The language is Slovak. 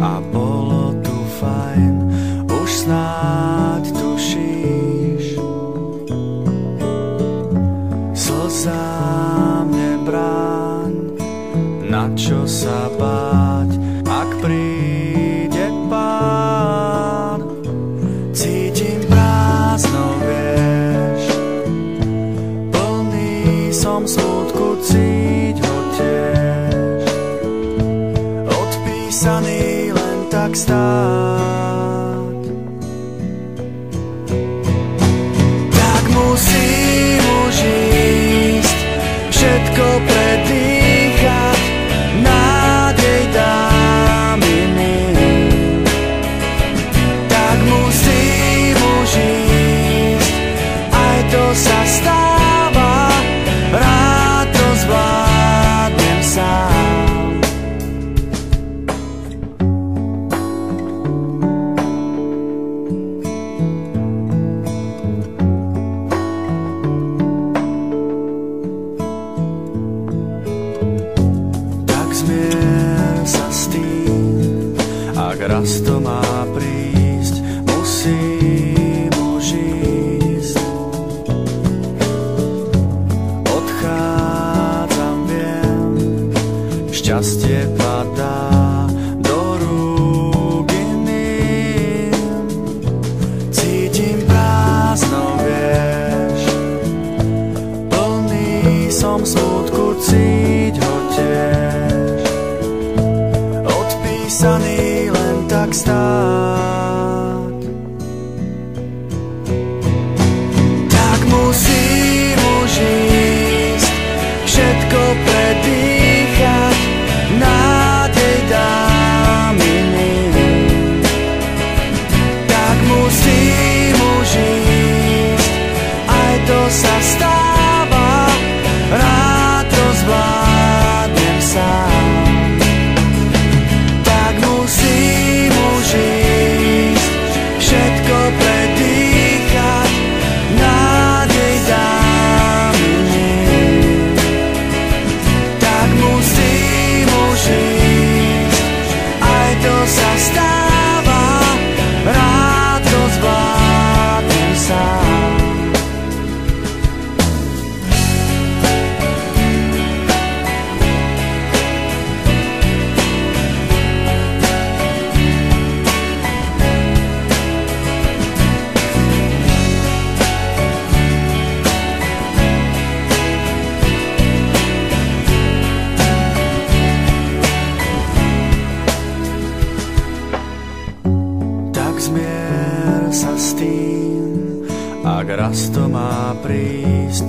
a bolo tu fajn, už snáď tušíš. Slzám nebráň, na čo sa báť, ak príde Pán. Cítim prázdno, vieš, plný som smútku, cíť ho tiež, odpísaný len tak stáť. Tak musím už ísť, všetko predýchať, nádej dám iným. Tak musím už ísť, aj to sa stáva, rád to zvládnem sám. Tak zmier sa s tým, ak raz to má prísť, musím už ísť. Odchádzam, viem, šťastie padá do rúk iným. Cítim prázdno, vieš, plný som smútku, cíť ho tiež, odpísaný len tak stáť. Tak musím už ísť, všetko predýchať, nádej dám iným. Tak musím už ísť, aj to sa stáva, rád to zvládnem sám. Tak musím už ísť, všetko predýchať, nádej dám iným. Tak musím už ísť, aj to sa stáva, rád to zvládnem sám. Tak zmier sa s tým, ak raz to má prísť,